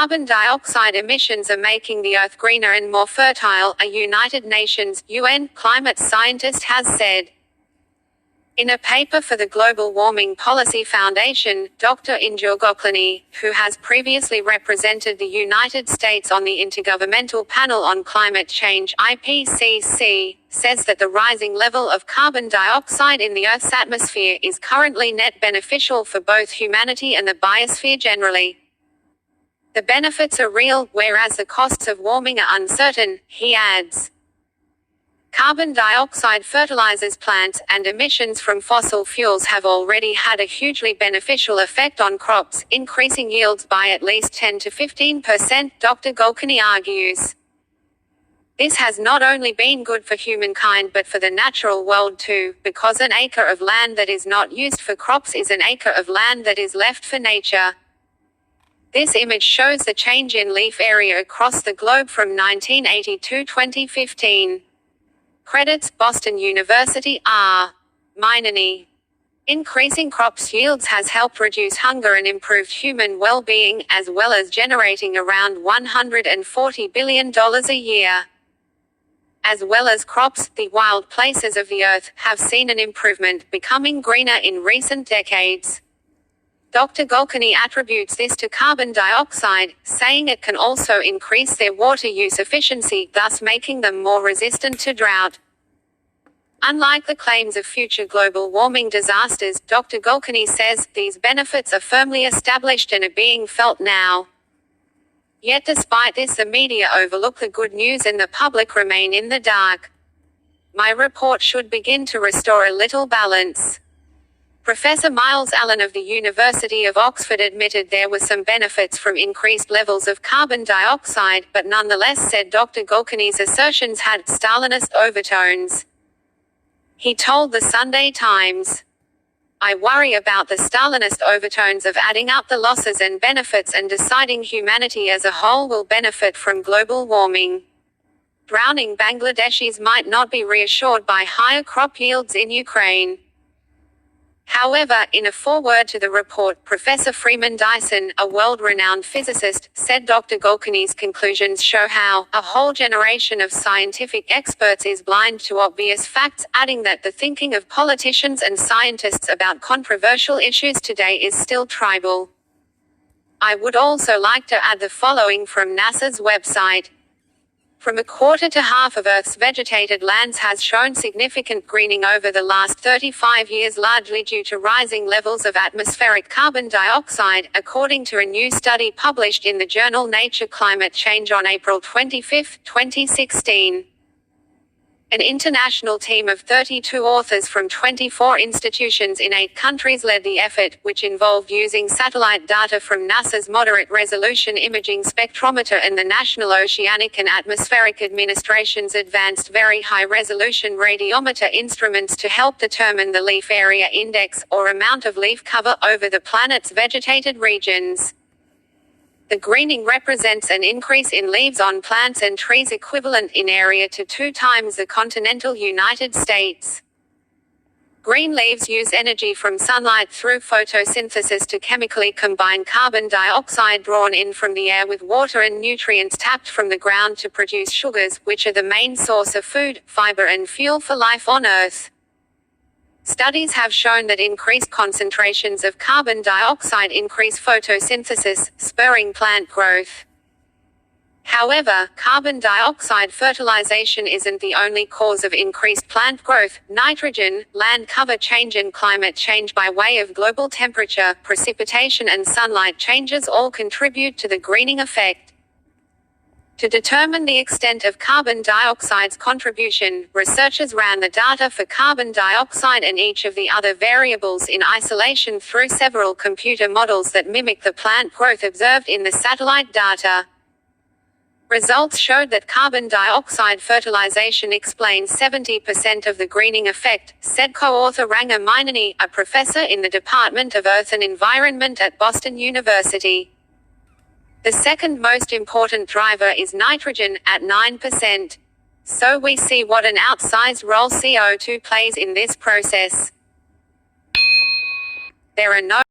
Carbon dioxide emissions are making the Earth greener and more fertile, a United Nations (UN) climate scientist has said. In a paper for the Global Warming Policy Foundation, Dr. Injur Goklani, who has previously represented the United States on the Intergovernmental Panel on Climate Change (IPCC), says that the rising level of carbon dioxide in the Earth's atmosphere is currently net beneficial for both humanity and the biosphere generally. The benefits are real, whereas the costs of warming are uncertain, he adds. Carbon dioxide fertilizes plants, and emissions from fossil fuels have already had a hugely beneficial effect on crops, increasing yields by at least 10 to 15%, Dr. Goklani argues. This has not only been good for humankind but for the natural world too, because an acre of land that is not used for crops is an acre of land that is left for nature. This image shows the change in leaf area across the globe from 1980 to 2015. Credits: Boston University, R. Minani. Increasing crops yields has helped reduce hunger and improved human well-being, as well as generating around $140 billion a year. As well as crops, the wild places of the Earth have seen an improvement, becoming greener in recent decades. Dr. Goklani attributes this to carbon dioxide, saying it can also increase their water use efficiency, thus making them more resistant to drought. Unlike the claims of future global warming disasters, Dr. Goklani says, these benefits are firmly established and are being felt now. Yet despite this, the media overlook the good news and the public remain in the dark. My report should begin to restore a little balance. Professor Miles Allen of the University of Oxford admitted there were some benefits from increased levels of carbon dioxide, but nonetheless said Dr. Goklani's assertions had Stalinist overtones. He told the Sunday Times, "I worry about the Stalinist overtones of adding up the losses and benefits and deciding humanity as a whole will benefit from global warming. Drowning Bangladeshis might not be reassured by higher crop yields in Ukraine." However, in a foreword to the report, Professor Freeman Dyson, a world-renowned physicist, said Dr. Goklani's conclusions show how a whole generation of scientific experts is blind to obvious facts, adding that the thinking of politicians and scientists about controversial issues today is still tribal. I would also like to add the following from NASA's website. From a quarter to half of Earth's vegetated lands has shown significant greening over the last 35 years, largely due to rising levels of atmospheric carbon dioxide, according to a new study published in the journal Nature Climate Change on April 25, 2016. An international team of 32 authors from 24 institutions in 8 countries led the effort, which involved using satellite data from NASA's Moderate Resolution Imaging Spectrometer and the National Oceanic and Atmospheric Administration's Advanced Very High Resolution Radiometer instruments to help determine the leaf area index, or amount of leaf cover, over the planet's vegetated regions. The greening represents an increase in leaves on plants and trees equivalent in area to 2 times the continental United States. Green leaves use energy from sunlight through photosynthesis to chemically combine carbon dioxide drawn in from the air with water and nutrients tapped from the ground to produce sugars, which are the main source of food, fiber and fuel for life on Earth. Studies have shown that increased concentrations of carbon dioxide increase photosynthesis, spurring plant growth. However, carbon dioxide fertilization isn't the only cause of increased plant growth. Nitrogen, land cover change and climate change by way of global temperature, precipitation and sunlight changes all contribute to the greening effect. To determine the extent of carbon dioxide's contribution, researchers ran the data for carbon dioxide and each of the other variables in isolation through several computer models that mimic the plant growth observed in the satellite data. Results showed that carbon dioxide fertilization explains 70% of the greening effect, said co-author Ranga Mainani, a professor in the Department of Earth and Environment at Boston University. The second most important driver is nitrogen, at 9%. So we see what an outsized role CO2 plays in this process. There are no